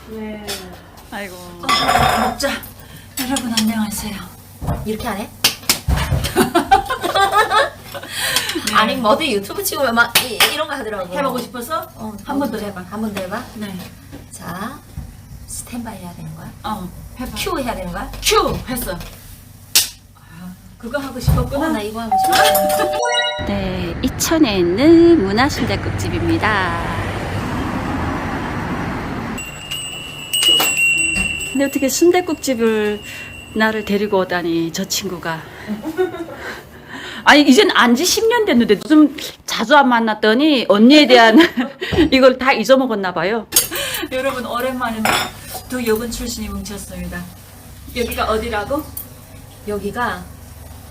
네. 아이고. 먹자. 여러분 안녕하세요. 이렇게 안 해? 아니 뭐도 유튜브 찍으면 막 이런 거 하더라고. 해보고 싶어서? 한 번 더 해봐. 한 번 더 해봐. 네. 자, 스탠바이 해야 되는 거야? 해봐. 큐 해야 되는 거야? 큐! 했어. 아, 그거 하고 싶었구나. 나 이거 하고 싶어. 네, 이천에 있는 문화순댓국집입니다. 근데 어떻게 순댓국집을 나를 데리고 오다니 저 친구가. 아니 이젠 안지 10년 됐는데 좀 자주 안 만났더니 언니에 대한 이걸 다 잊어먹었나 봐요. 여러분 오랜만에 두 여군 출신이 뭉쳤습니다. 여기가 어디라고? 여기가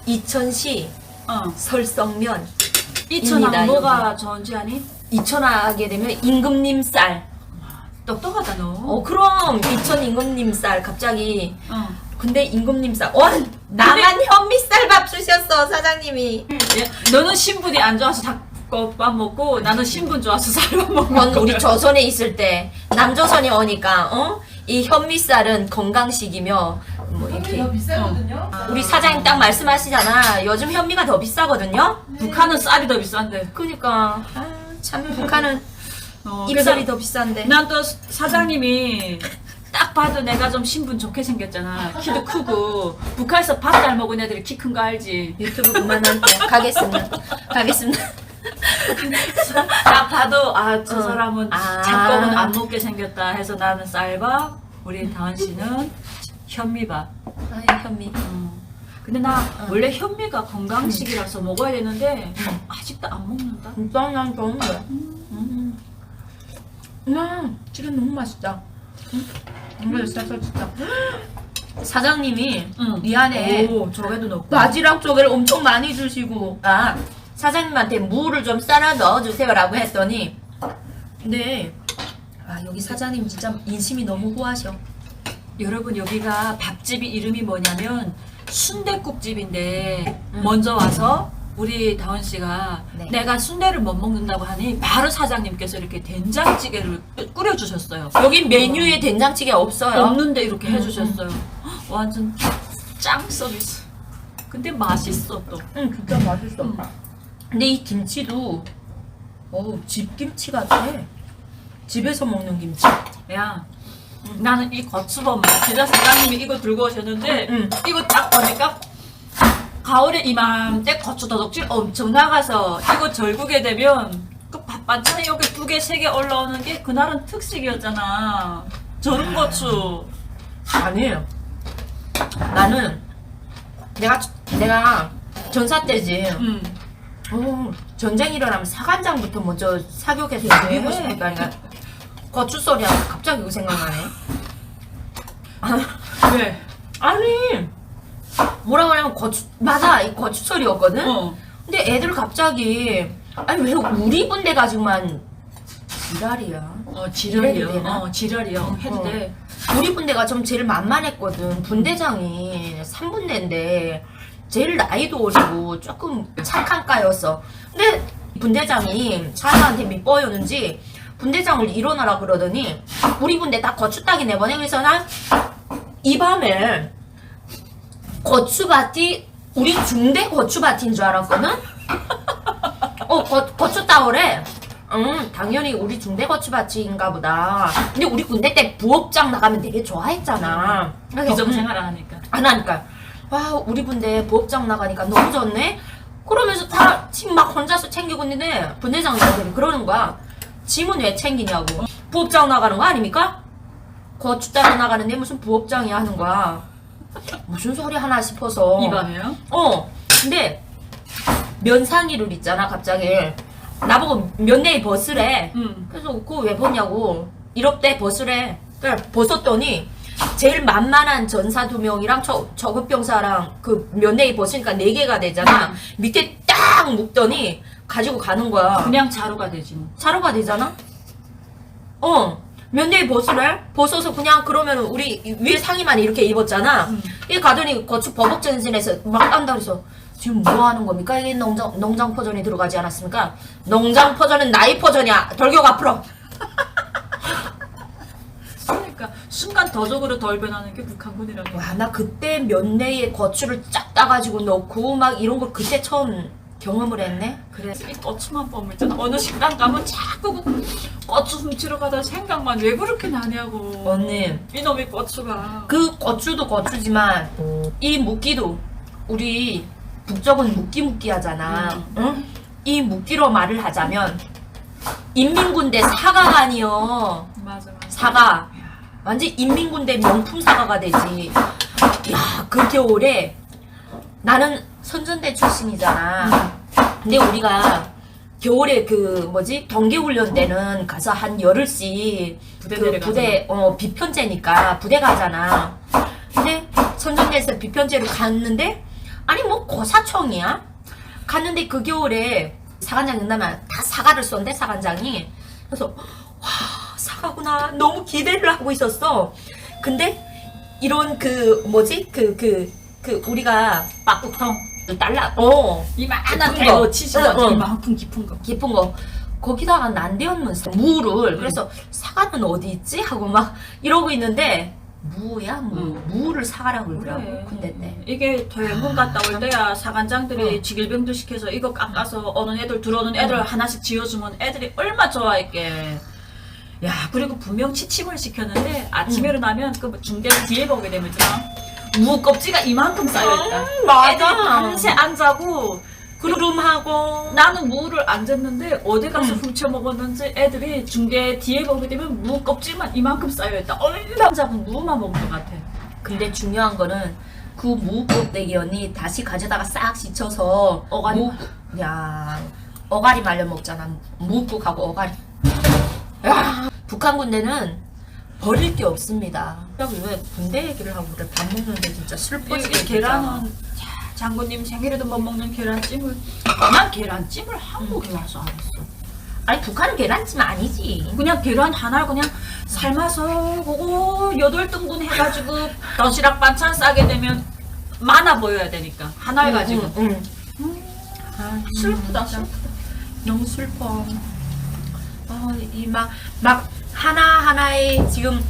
이천시 설성면. 이천하고 입니다, 뭐가 좋은지 아니? 이천하게 되면 임금님 쌀. 똑똑하다 너. 그럼 이천 임금님 쌀 갑자기. 어. 근데 임금님 쌀. 나만 현미쌀 밥 주셨어 사장님이. 예, 너는 신분이 안 좋아서 닭국밥 먹고 나는 신분 좋아서 쌀밥 먹고. 그건 우리 조선에 있을 때 남조선에 오니까 이 현미쌀은 건강식이며 뭐 이렇게 더 비싸거든요. 우리 사장님 딱 말씀하시잖아. 요즘 현미가 더 비싸거든요. 북한은 쌀이 더 비싼데. 그러니까 참 북한은 어, 입살이 더 비싼데. 난 또 사장님이 딱 봐도 내가 좀 신분 좋게 생겼잖아. 키도 크고 북한에서 밥 잘 먹은 애들이 키 큰 거 알지? 유튜브 그만할게. 가겠습니다. 딱 봐도 저 사람은 아. 잡곡은 안 먹게 생겼다 해서 나는 쌀밥, 우리 다은 씨는 현미밥. 아 현미. 근데 나 원래 현미가 건강식이라서 먹어야 되는데 아직도 안 먹는다. 진짜 난 좋은 거야. 지금 너무 맛있다. 이거 진짜. 사장님이 이 안에 오, 저게도 넣고. 바지락 조개를 엄청 많이 주시고 사장님한테 무를 좀 썰어 넣어주세요라고 했더니 근데 여기 사장님 진짜 인심이 너무 후하셔. 여러분 여기가 밥집이 이름이 뭐냐면 순댓국집인데 먼저 와서 우리 다원 씨가 네. 내가 순대를 못 먹는다고 하니 바로 사장님께서 이렇게 된장찌개를 끓여주셨어요. 여기 메뉴에 된장찌개 없어요. 없는데 이렇게 해주셨어요. 완전 짱 서비스. 근데 맛있어 또. 응 진짜 맛있어. 근데 이 김치도 집 김치 같아. 집에서 먹는 김치. 야, 나는 이 고추범 진짜 사장님이 이거 들고 오셨는데 이거 딱 보니까 가을에 이맘때 고추 도둑질 엄청 나가서 이거 절구게 되면 그 밥 반찬에 여기 2개, 3개 올라오는 게 그날은 특식이었잖아. 절은 고추. 아니에요. 나는 내가 전사 때지. 전쟁 일어나면 사관장부터 먼저 사격해서 죽이고 싶었다니까. 고추 소리야 갑자기 이거 생각나네. 왜? 아니 뭐라 그러냐면 맞아 이 고추 소리였거든. 근데 애들 갑자기 아니 왜 우리 분대 가지고만 지랄이야. 이래도 지랄이요. 되나? 지랄이요. 해도 돼. 우리 분대가 좀 제일 만만했거든. 분대장이 3분대인데 제일 나이도 어리고 조금 착한 까였어. 근데 분대장이 자기한테 밑보였는지 분대장을 일어나라 그러더니 우리 분대 딱 고추 따기 내보내. 그래서 난 이 밤에 고추밭이 우리 중대 고추밭인 줄 알았거든? 고추 따오래. 당연히 우리 중대 고추밭인가 보다. 근데 우리 군대 때 부업장 나가면 되게 좋아했잖아. 비정생활 안 하니까. 안 하니까. 와, 우리 군대 부업장 나가니까 너무 좋네? 그러면서 다 짐 막 혼자서 챙기고 있는데 분대장님들이 그러는 거야. 짐은 왜 챙기냐고. 부업장 나가는 거 아닙니까? 고추 따러 나가는데 무슨 부업장이야 하는 거야. 무슨 소리 하나 싶어서. 이 밤에요? 근데 면상이룰 있잖아 갑자기 나보고 면내에 벗으래. 그래서 그거 왜 벗냐고. 1억대 벗으래. 그래 벗었더니 제일 만만한 전사 2명이랑 저급병사랑 그 면내에 벗으니까 4개가 되잖아. 밑에 딱 묶더니 가지고 가는 거야. 그냥 자루가 되지 뭐. 자루가 되잖아. 면내에 벗으래. 벗어서 그냥 그러면 우리 위에 상의만 이렇게 입었잖아. 이 가더니 고추 버벅전신에서 막 딴다 그래서 지금 뭐 하는 겁니까? 이게 농장 포전이 들어가지 않았습니까? 농장 포전은 나이 포전이야. 돌격 앞으로. 그러니까 순간 더적으로 덜 변하는 게 북한군이라는 거. 와, 나 그때 면내에 고추를 쫙 따가지고 넣고 막 이런 걸 그때 처음 경험을 했네. 그래 이 고추만 보면 있잖아. 어느 식당 가면 자꾸 그 고추 훔치러 가다 생각만 왜 그렇게 나냐고. 언니, 이놈의 고추가. 그 고추도 고추지만 이 묵기도 우리 북쪽은 묵기 하잖아. 응? 이 묵기로 말을 하자면 인민군대 사과가 아니여. 맞아 맞아. 사과. 완전 인민군대 명품 사과가 되지. 야, 그 겨울에 나는 선전대 출신이잖아. 근데 우리가 겨울에 그 뭐지 동계훈련 때는 가서 한 열흘씩 부대 그 내려가잖아. 부대 비편제니까 부대 가잖아. 근데 선전대에서 비편제로 갔는데 아니 뭐 고사총이야? 갔는데 그 겨울에 사관장 끝나면 다 사과를 쏜대 사관장이. 그래서 와 사과구나 너무 기대를 하고 있었어. 근데 이런 그 뭐지 그 우리가 빡국통. 달라 이만한 깊은 대로 거. 치시고 응, 응. 이만큼 깊은 거. 깊은 거 거기다가 난데없는 무를 그래서 사과는 어디 있지 하고 막 이러고 있는데 무야 무를 사과라고 그러더라고 군대 때. 이게 퇴행군 갔다 올 때야 사관장들이 직일병도 시켜서 이거 깎아서 오는 애들 들어오는 애들 하나씩 지어주면 애들이 얼마 좋아했게. 야 그리고 분명 취침을 시켰는데 아침에 일어나면 그 중대를 뒤에 보게 되면 있잖아. 무 껍질가 이만큼 쌓여있다. 맞아. 애들이 밤새 안 자고 구름하고 나는 무를 안 쟀는데 어디 가서 훔쳐 먹었는지 애들이 중대 뒤에 보게 되면 무 껍질만 이만큼 쌓여있다. 얼마나 작은 무만 먹은 것 같아. 근데 중요한 거는 그 무 껍데기 언니 다시 가져다가 싹 씻혀서 어가리 야 어가리 말려 먹잖아. 무국하고 어가리. 야 북한 군대는 버릴 게 없습니다. 여기 왜 군대 얘기를 하고 그래? 밥 먹는데 진짜 슬퍼지게 이 계란은 장군님 생일에도 못 먹는 계란찜을 난 계란찜을 한국에 와서 안 했어. 아니 북한은 계란찜 아니지. 그냥 계란 하나를 그냥 삶아서 그거 8등분 해가지고 도시락 반찬 싸게 되면 많아 보여야 되니까 하나를 가지고 슬프다 슬프다. 너무 슬퍼. 이 막 하나하나의 지금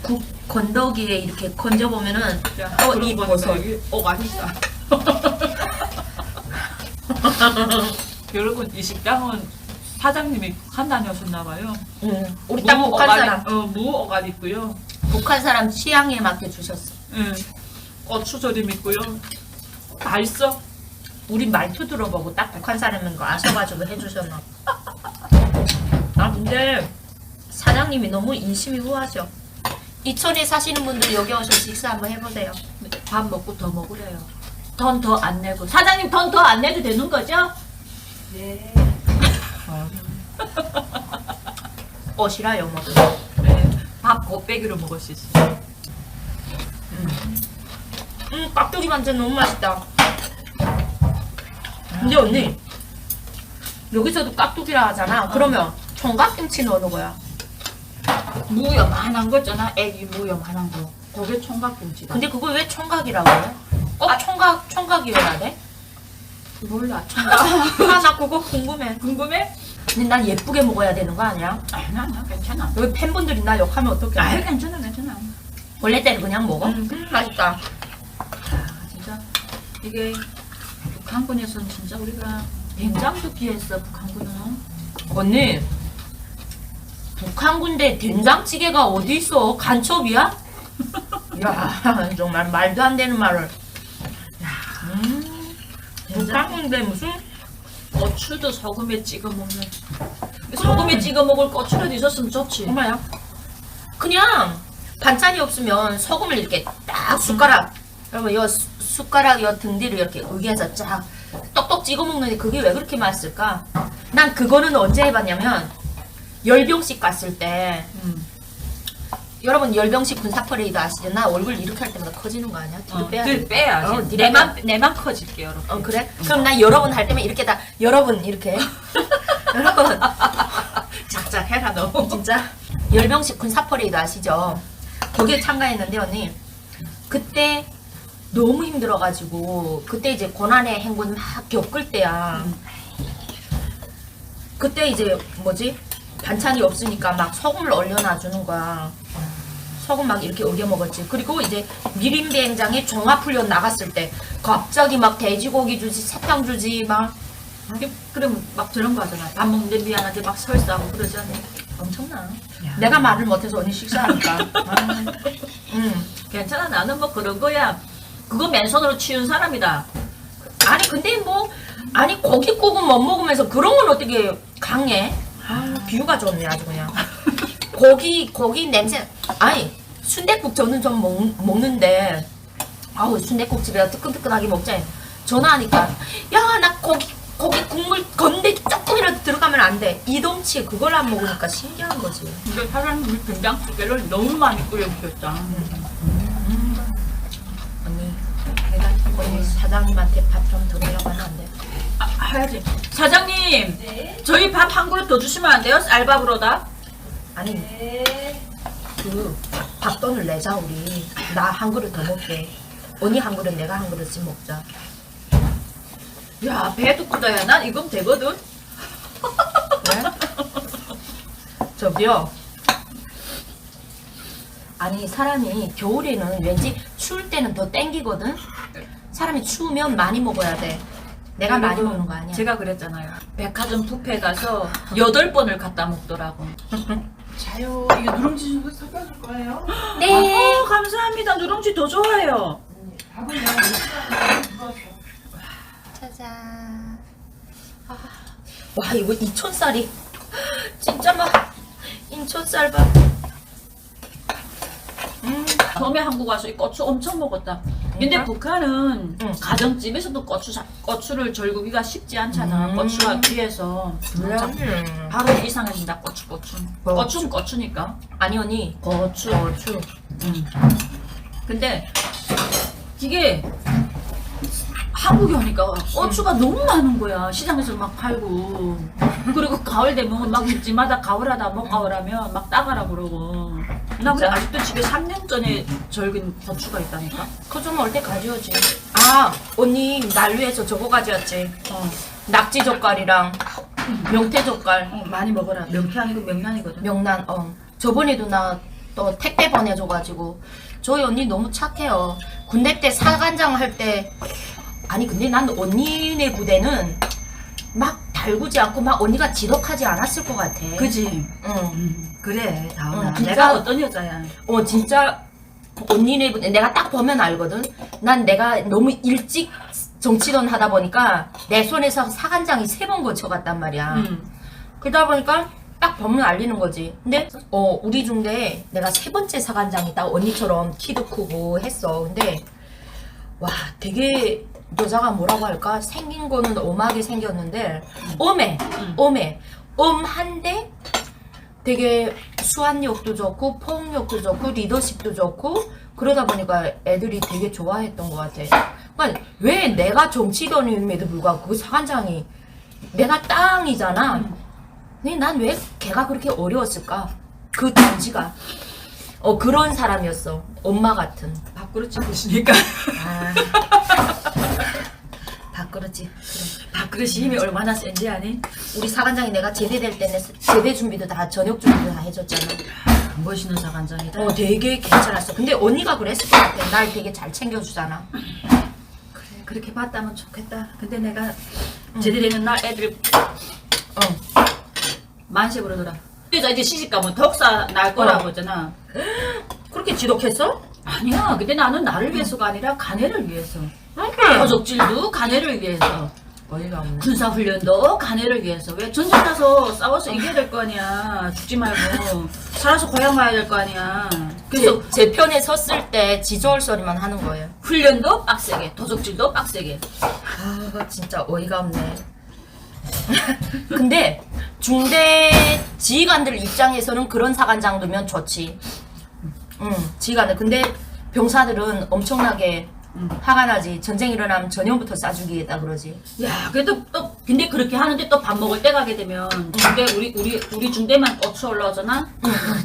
국 건더기에 이렇게 건져보면은 이 버섯. 맛있다. 여러분 이 식당은 사장님이 북한 다녀오셨나봐요. 우리 딱 북한 사람. 무 어간 있고요. 북한 사람 취향에 맞게 주셨어. 고추조림 있고요. 맛있어. 우리 말투 들어보고 딱 북한 사람인 거 아셔가지고 해주셨나. 아 근데 사장님이 너무 인심이 후하셔. 이천에 사시는 분들 여기 오셔서 식사 한번 해보세요. 밥 먹고 더 먹으래요. 돈 더 안 내고. 사장님 돈 더 안 내도 되는 거죠? 네. 옷이라요 뭐. 네. 밥 곱빼기로 먹을 수 있어요. 깍두기 반찬 너무 맛있다. 근데 언니 여기서도 깍두기라 하잖아. 그러면 총각김치 넣는 거야. 무 요만한 거 있잖아. 애기 무 요만한 거. 그게 총각김치다. 근데 그걸 왜 총각이라고 해? 꼭 총각이어야 돼? 몰라. 총각. 나 그거 궁금해. 궁금해? 근데 난 예쁘게 먹어야 되는 거 아니야? 아니야, 괜찮아. 여기 팬분들이 나 욕하면 어떡해? 아유, 괜찮아, 괜찮아. 원래대로 그냥 먹어? 맛있다. 진짜 이게 북한군에서는 진짜 우리가 된장도 귀했어. 북한군은. 언니 북한 군대 된장찌개가 어디 있어? 간첩이야? 야 정말 말도 안 되는 말을. 북한 군대 무슨 고추도 소금에 찍어 먹는. 소금에 찍어 먹을 고추라도 있었으면 좋지. 얼마야? 그냥 반찬이 없으면 소금을 이렇게 딱 숟가락 여러분 이 숟가락 이 등 뒤로 이렇게 의기해서 쫙 떡떡 찍어 먹는데 그게 왜 그렇게 맛있을까? 난 그거는 언제 해봤냐면 열병식 갔을 때 여러분 열병식 군사 퍼레이드 아시죠? 나 얼굴 이렇게 할 때마다 커지는 거 아니야? 뒤로 빼야 돼. 빼야지. 네가 내만 커질게 여러분. 그래? 그럼 나 여러분 할 때면 이렇게 다 여러분 이렇게 여러분 작작 해라 너. 진짜 열병식 군사 퍼레이드 아시죠? 거기에 참가했는데 언니 그때 너무 힘들어가지고 그때 이제 고난의 행군 막 겪을 때야. 그때 이제 뭐지 반찬이 없으니까 막 소금을 얼려놔 주는 거야. 소금 막 이렇게 우겨 먹었지. 그리고 이제 미림 비행장에 종합훈련 나갔을 때 갑자기 막 돼지고기 주지, 사탕 주지 막 그럼 막 저런 거 하잖아. 밥 먹는데 미안하지 막 설사하고 그러지 않니? 엄청나. 내가 말을 못해서 언니 식사하니까. 괜찮아. 나는 뭐 그런 거야. 그거 맨손으로 치운 사람이다. 아니 근데 뭐 아니 고깃국은 못 먹으면서 그런 건 어떻게 강해? 비유가 좋네 아주 그냥. 고기 냄새. 아니 순댓국 저는 좀 먹는데 아우 순댓국 집에다 뜨끈뜨끈하게 먹자. 전화하니까 야 나 고기 국물 건데 조금이라도 들어가면 안 돼. 이동치에 그걸 안 먹으니까 신기한 거지. 근데 사장님이 된장찌개를 너무 많이 끓여 주셨다. 언니 내가 언니 사장님한테 밥 좀 드리려고 하면 안 돼? 해야지. 사장님, 저희 밥 한 그릇 더 주시면 안 돼요? 쌀밥으로다. 아니 그 밥돈을 내자 우리. 나 한 그릇 더 먹게. 언니 한 그릇 내가 한 그릇씩 먹자. 야, 배도 크다야. 난 이건 되거든. 네? 저기요. 아니 사람이 겨울에는 왠지 추울 때는 더 땡기거든. 사람이 추우면 많이 먹어야 돼. 내가 많이 먹는 거 아니야. 제가 그랬잖아요. 백화점 뷔페 가서 8번을 갖다 먹더라고. 자요. 이거 누룽지 좀 섞어줄 거예요? 네. 감사합니다. 누룽지 더 좋아해요. 밥은 내가 먹었어. 짜잔. 와 이거 이촌쌀이 진짜 막 인촌쌀밥. 처음에 한국 와서 이 고추 엄청 먹었다. 근데 북한은 응. 가정집에서도 고추를 절구기가 쉽지 않잖아. 고추가 귀해서 바로 이상해진다. 고추. 고추는 고추니까. 아니 언니 고추. 근데 이게 한국에 오니까 고추가 너무 많은 거야. 시장에서 막 팔고. 그리고 가을 되면 막 집마다 가을하다 못 가을하면 막 따가라 그러고. 나 근데 아직도 집에 3년 전에 절긴 고추가 있다니까. 그거 좀 올 때 가져오지. 아 언니 날 위해서 저거 가져왔지. 낙지 젓갈이랑 명태 젓갈. 많이 먹어라. 명태 아니고 명란이거든. 명란. 저번에도 나 또 택배 보내줘가지고 저희 언니 너무 착해요. 군대 때 사간장 할 때 아니 근데 난 언니네 부대는 막 달구지 않고 막 언니가 지독하지 않았을 것 같아. 그지? 응. 그래, 다은아. 진짜- 내가 어떤 여자야? 진짜 언니네 부대 내가 딱 보면 알거든. 난 내가 너무 일찍 정치던 하다 보니까 내 손에서 사간장이 3번 거쳐갔단 말이야. 그러다 보니까 딱 보면 알리는 거지. 근데 우리 중대에 내가 3번째 사간장이 딱 언니처럼 키도 크고 했어. 근데 와 되게 여자가 뭐라고 할까? 생긴 거는 엄하게 생겼는데 엄한데 되게 수완력도 좋고 포용력도 좋고 리더십도 좋고 그러다 보니까 애들이 되게 좋아했던 것 같아. 그러니까 왜 내가 정치인임에도 불구하고 그 사관장이 내가 땅이잖아. 근데 난 왜 걔가 그렇게 어려웠을까? 그 단지가 그런 사람이었어. 엄마 같은. 밥그릇 집으시니까. 밥그릇지. 그래. 밥그릇이 힘이 얼마나 센지 아니? 우리 사관장이 내가 제대될 때는 제대 준비도 다 저녁 준비도 다 해줬잖아. 멋있는 사관장이다. 되게 괜찮았어. 근데 언니가 그랬을 것 같아. 날 되게 잘 챙겨주잖아. 그래, 그렇게 봤다면 좋겠다. 근데 내가 제대되는 날 애들이 만세 그러더라. 이제 시집 가면 덕사 날 거라고 했잖아. 그렇게 지독했어? 아니야. 근데 나는 나를 위해서가 아니라 가네를 위해서. 가족질도 가네를 위해서. 어이가 없네. 군사훈련도 가네를 위해서. 왜 전쟁 가서 싸워서 이겨야 될 거 아니야. 죽지 말고. 살아서 고향 가야 될 거 아니야. 그래서 제 편에 섰을 때 지저울 소리만 하는 거예요. 훈련도 빡세게, 도적질도 빡세게. 진짜 어이가 없네. 근데 중대 지휘관들 입장에서는 그런 사관장 두면 좋지. 지휘관들. 근데 병사들은 엄청나게 화가 나지. 전쟁 일어나면 전염부터 싸주기겠다 그러지. 야, 그래도 또 근데 그렇게 하는데 또 밥 먹을 때 가게 되면 중대 우리 중대만 고추 올라오잖아.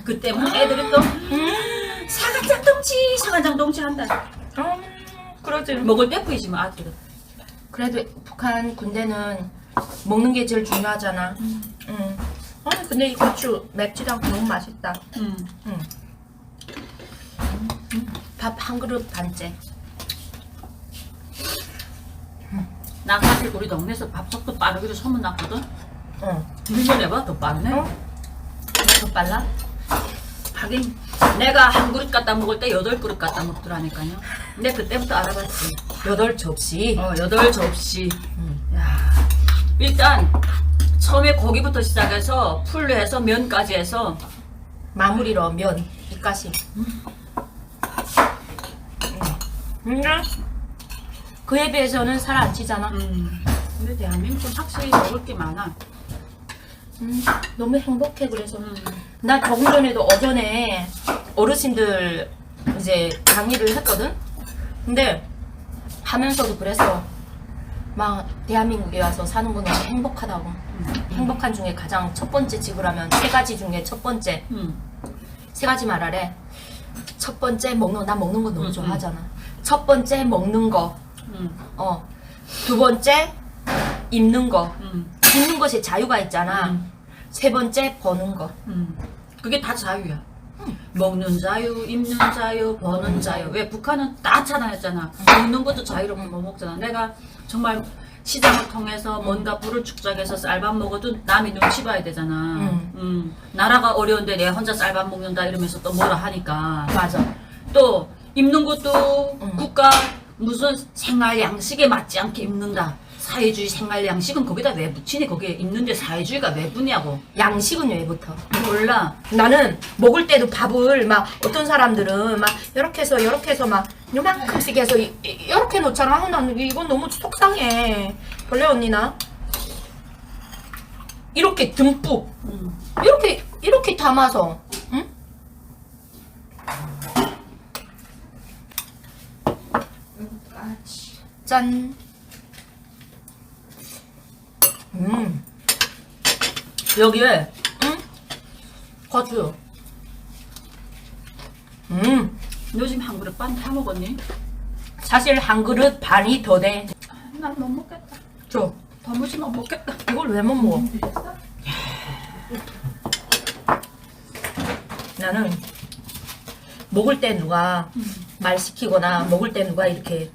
그때만 애들이 또 사간장 동치 한다. 그러지. 먹을 때 보이지만 아들은. 그래도 북한 군대는 먹는 게 제일 중요하잖아. 근데 이 고추 맵지도 않고 너무 맛있다. 밥 한 그릇 반째. 난 사실 우리 동네에서 밥 속도 빠르기로 소문났거든. 밀면 해봐 더 빠르네. 더 빨라? 하긴 내가 한 그릇 갖다 먹을 때 8그릇 갖다 먹더라니까요. 근데 그때부터 알아봤지. 8접시. 8접시. 야, 일단 처음에 고기부터 시작해서 풀로 해서 면까지 해서 마무리로 면 입가시. 그에 비해서는 살 안 찌잖아. 근데 대한민국은 확실히 먹을 게 많아. 너무 행복해. 그래서 나 조금 전에도 오전에 어르신들 이제 강의를 했거든. 근데 하면서도 그랬어. 막 대한민국에 와서 사는 건 너무 행복하다고. 행복한 중에 가장 첫 번째 찍으라면 3가지 중에 첫 번째 3가지 말하래. 첫 번째 먹는, 나 먹는 거 너무 좋아하잖아. 첫 번째 먹는 거. 두 번째 입는 거. 입는 것에 자유가 있잖아. 세 번째 버는 거. 그게 다 자유야. 먹는 자유, 입는 자유, 버는 자유. 왜 북한은 다 차단했잖아. 먹는 것도 자유롭게 못 먹잖아. 내가 정말 시장을 통해서 뭔가 불을 축적해서 쌀밥 먹어도 남이 눈치 봐야 되잖아. 나라가 어려운데 내가 혼자 쌀밥 먹는다 이러면서 또 뭐라 하니까. 맞아. 또 입는 것도 국가 무슨 생활 양식에 맞지 않게 입는다. 사회주의 생활 양식은 거기다 왜 붙이니? 거기에 입는데 사회주의가 왜 붙냐고. 양식은 왜 붙어? 몰라. 나는 먹을 때도 밥을 막 어떤 사람들은 막 이렇게 해서 막 요만큼씩 해서 이렇게 놓잖아. 아, 난 이건 너무 속상해. 원래 언니나 이렇게 듬뿍 이렇게 담아서 응? 짠. 여기에 고추. 요즘 한 그릇 반 다 먹었니? 사실 한 그릇 반이 더 돼. 난 못 먹겠다. 줘. 더 무지 못 먹겠다. 이걸 왜 못 먹어? 나는 먹을 때 누가 말 시키거나 먹을 때 누가 이렇게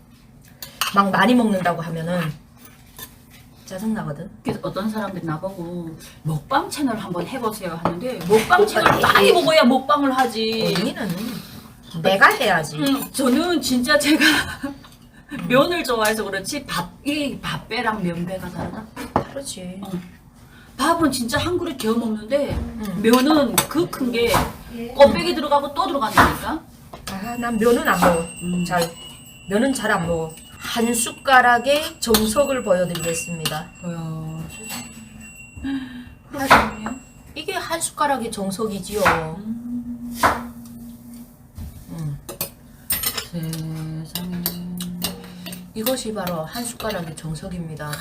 막 많이 먹는다고 하면은 짜증나거든. 그래서 어떤 사람들이 나보고 먹방 채널 한번 해보세요 하는데 먹방 채널 많이 먹어야 먹방을 하지. 언니는 내가 해야지. 저는 진짜 제가 면을 좋아해서 그렇지 이 밥배랑 면배가 다르다. 그렇지. 밥은 진짜 한 그릇 겨우 먹는데 면은 그 큰 게 껍데기 들어가고 또 들어간다니까. 아, 난 면은 안 먹어. 면은 잘 안 먹어. 한 숟가락의 정석을 보여드리겠습니다. 이게 한 숟가락의 정석이지요. 세상에. 이것이 바로 한 숟가락의 정석입니다.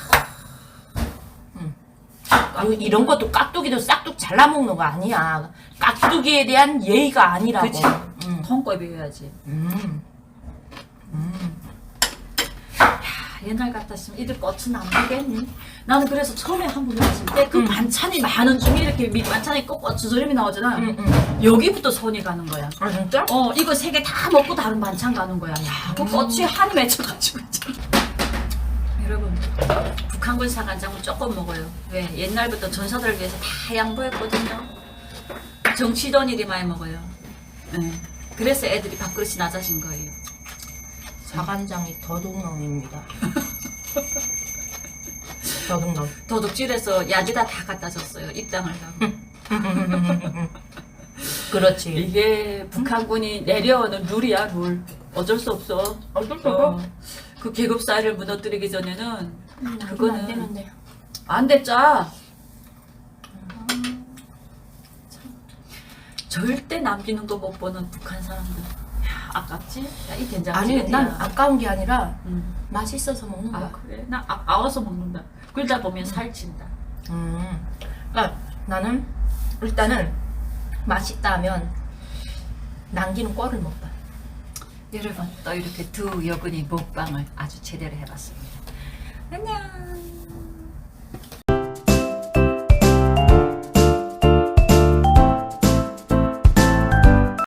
그리고 이런 것도 깍두기도 싹둑 잘라 먹는 거 아니야. 깍두기에 대한 예의가 아니라고. 그치. 통꿔비해야지. 옛날 같았으면 이들 꽃은 안 먹겠니? 나는 그래서 처음에 한번 왔을 때 그 반찬이 많은 중에 이렇게 밑반찬이 꼭 고추조림이 나오잖아. 여기부터 손이 가는 거야. 아 진짜? 이거 3개 다 먹고 다른 반찬 가는 거야. 야, 그 고추에 한이 맺혀가지고 있잖아. 여러분, 북한군 사간장은 조금 먹어요. 왜? 옛날부터 전사들을 위해서 다 양보했거든요. 정치돈일이 많이 먹어요. 네. 그래서 애들이 밥그릇이 낮아진 거예요. 사간장이 더덕놈입니다. 더덕놈. 도둑질해서 야지다 다 갖다 줬어요. 입당을 하고. 그렇지. 이게 북한군이 내려오는 룰이야, 룰. 어쩔 수 없어. 어쩔 수 없어. 그 계급 사회를 무너뜨리기 전에는 그건 안 되는데. 안 됐자. 절대 남기는 거 못 보는 북한 사람들. 야, 아깝지? 야, 이 된장찌개. 아니 난 아까운 게 아니라 음. 맛있어서 먹는 거야. 아, 그래? 나 아워서 먹는다. 그러다 보면 살찐다. 그러니까 나는 일단은 맛있다 하면 남기는 꼴을 먹다. 여러분, 또 이렇게 두 여군이 먹방을 아주 제대로 해봤습니다. 안녕.